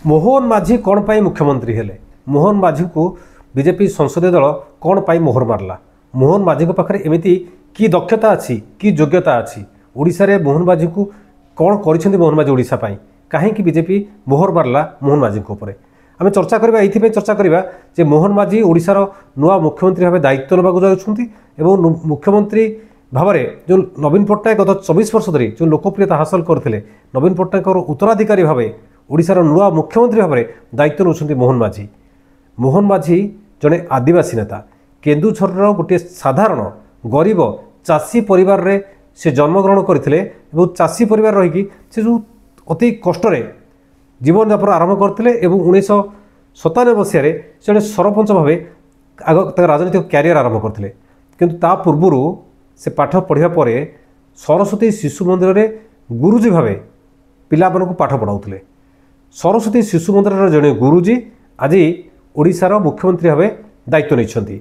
मोहन माझी कौन पाई मुख्यमंत्री हेले मोहन माझी को बीजेपी संसदीय दल कौन पाई मोहर मारला। मोहन माझी पाखे एमती कि दक्षता अच्छी कि योग्यता अच्छी ओडिशा रे मोहन माझी को कौन कर मोहन माझी ओडिशा पाई कहीं बीजेपी मोहर मारला मोहन माझी उपर आम चर्चा करवा ये चर्चा करवा जे मोहन माझी ओडिशार नुआ मुख्यमंत्री भाव दायित्व नेबाक जाऊँ मुख्यमंत्री भाव में जो नवीन पट्टनायक गत 24 वर्ष धरी जो लोकप्रियता हासिल करते नवीन पट्टनायक उत्तराधिकारी भाव ओडिशार नुआ मुख्यमंत्री भाव में दायित्व नौकरी मोहन माझी जड़े आदिवासी नेता केन्दुझर गोटे साधारण गरीब चाषी परिवार रे से जन्मग्रहण करते चाषी परिवार रहीकि से जो अति कष्ट जीवन यापन आरंभ करते 1997 मसीह जड़े सरपंच भाव आग राजनीतिक क्यारियर आरंभ करते किंतु ता पूर्व से पाठ पढ़ा पर सरस्वती शिशु मंदिर में गुरुजी भाव पिला पाठ पढ़ाऊले। सरस्वती शिशु मंदिर जड़े गुरुजी आज ओडिशार मुख्यमंत्री भाव दायित्व नहीं।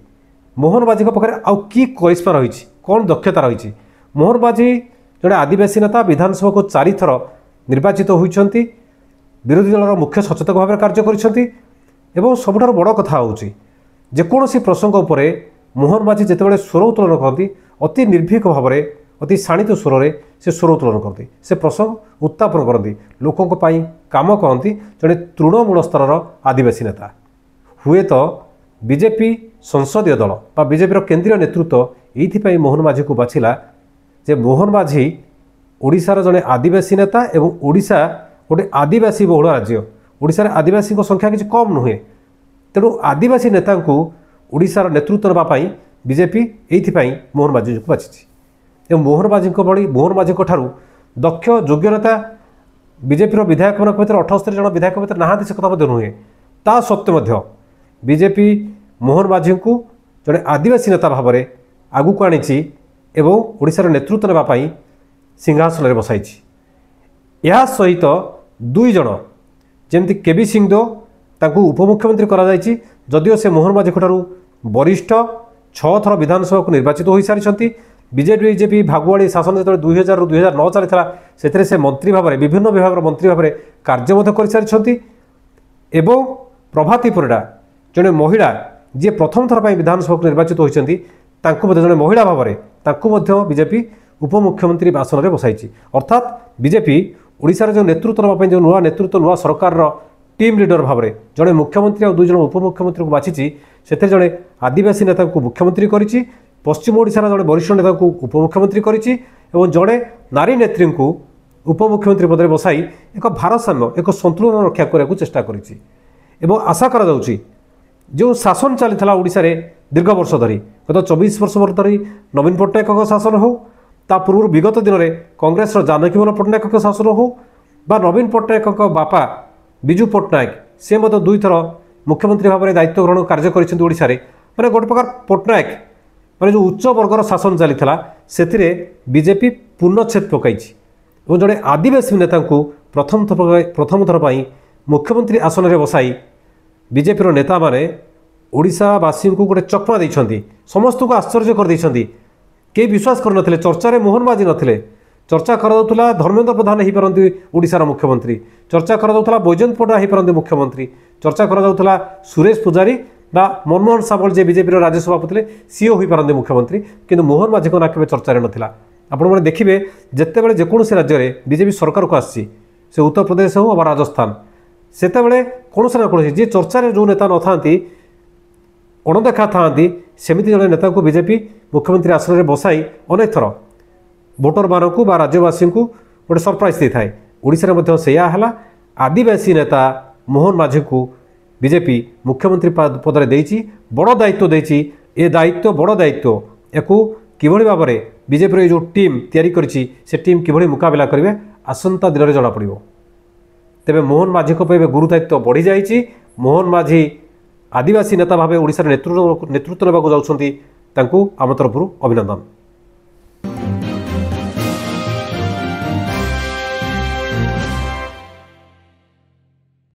मोहन माझी पाखे आउ कि करिश्मा रही कौन दक्षता रही। मोहन माझी जड़े आदिवासी नेता विधानसभा को 4 थर निर्वाचित होती विरोधी दलर मुख्य सचेतक भाव कार्य कर सबुठ बड़ कथा हूँ जेकोसी प्रसंग उपर मोहन माझी जितेबाला स्वर उत्तोलन करती अति निर्भीक भाव में अति शाणित स्वर में से स्वर उत्तोलन करती से प्रसंग उत्थापन करती लोकों काम करती जड़े तृणमूल स्तर आदिवासी नेता हुए तो बीजेपी संसदीय दल बा बीजेपी केंद्रीय नेतृत्व ये मोहन माझी को बाछिला जे मोहन माझी ओडिशार जड़े आदिवासी नेता एवं ओडिशा गोटे आदिवासी बहुल राज्य ओडिशार आदिवासी संख्या किसी कम नुहे तेणु आदिवासी नेता को ओडिशार नेतृत्व नापी बीजेपी ये मोहन माझी को बाछी। मोहन माझी भली मोहन माझी ठारू दक्ष योग्य नेता बीजेपी विधायक मान भर 78 जन विधायक भर ना से कथा नुहे ता सत्वे बीजेपी मोहन माझी को जड़े आदिवासी नेता भाव में आगू आनी ओडिशार नेतृत्व नापी सिंहासन में बसाई। यह सहित 2 जन जमती केबी सिंहदेव तांकू उपमुख्यमंत्री करा जदिओ से मोहन माझी ठारू वरिष्ठ 6 थर विधानसभा को निर्वाचित हो सारी बीजेपी भागुआड़ी शासन जो 2000 ରୁ 2009 चली से मंत्री भाव में विभिन्न विभाग मंत्री भाव में कार्य कर सारी प्रभाती परिडा जड़े महिला जी प्रथम थर पर विधानसभा को निर्वाचित होती जड़े महिला भाव में बीजेपी उपमुख्यमंत्री आसन में बसाई। अर्थात बीजेपी ओडिशार जो नेतृत्व नापी जो नुआ नेतृत्व नुआ सरकार टीम लीडर भाव में जड़े मुख्यमंत्री और 2 जन उपमुख्यमंत्री को बाछी से जड़े आदिवासी नेता को मुख्यमंत्री करिछि पश्चिम ओडिशार जड़े वरिष्ठ नेता को उपमुख्यमंत्री करिछि एवं जड़े नारी नेत्री को उपमुख्यमंत्री पद में बसाई एक भारसाम्य एक संतुलन रक्षा करने चेष्टा करिछि एवं आशा करा जाउछि जो शासन चली ओडिशा रे दीर्घ वर्ष धरी गत 24 वर्ष धरी नवीन पट्टनायक शासन हो ता पूर्व विगत दिन में कांग्रेस जानकीमोहन पट्टनायक शासन हो बा नवीन पट्टनायक बापा विजु पट्टनायक से 2 थर मुख्यमंत्री भाव में दायित्व ग्रहण कार्य करोडिशा मैंने गोटे प्रकार पट्टनायक मैंने जो उच्च वर्गर शासन चली से बीजेपी पूर्णच्छेद पकई और जड़े आदिवासी नेता को प्रथम थर पर मुख्यमंत्री आसन में बसाई बीजेपी नेता माने ओडिशावासी को गोटे चकमा देइछंती समस्त को आश्चर्य कर देइछंती के विश्वास कर नथिले चर्चा रे मोहन माझी नथिले चर्चा करा धर्मेन्द्र प्रधान हो पारती ओडिशार मुख्यमंत्री चर्चा करा बैजयंत पण्डा हो पारती मुख्यमंत्री चर्चा करा सुरेश पूजारी बा मनमोहन सामल जे बीजेपी राज्य सभापति सी हो पारती मुख्यमंत्री किंतु मोहन माझी को ना केबे चर्चा नाला। आपण मैंने देखिए जितेबाला जेकोसी राज्य में बीजेपी सरकार को आसी से उत्तर प्रदेश हो बा राजस्थान सेतेबेले कौन ना कौन जी चर्चा जो नेता न था अणदेखा था सेमती जड़े नेता को बीजेपी मुख्यमंत्री आसन में बसाई अनेक थर भोटर मानक बा राज्यवासी को गोटे सरप्राइज दे थाए ओडिशा से आदिवासी नेता मोहन माझी को बीजेपी मुख्यमंत्री पद में देती बड़ दायित्व देती ए दायित्व बड़ दायित्व या किभली भाव में बीजेपी जो टीम तैयारी करिछि से टीम किभली मुकाबला करेंगे आसंता दिन में जना पड़ो। तेबे मोहन माझी को गुरु दायित्व बढ़ी जाइछि। मोहन माझी आदिवासी नेता भाव ओडिशार नेतृत्व नेबाक जाउछंती तांकू आम तरफ अभिनंदन।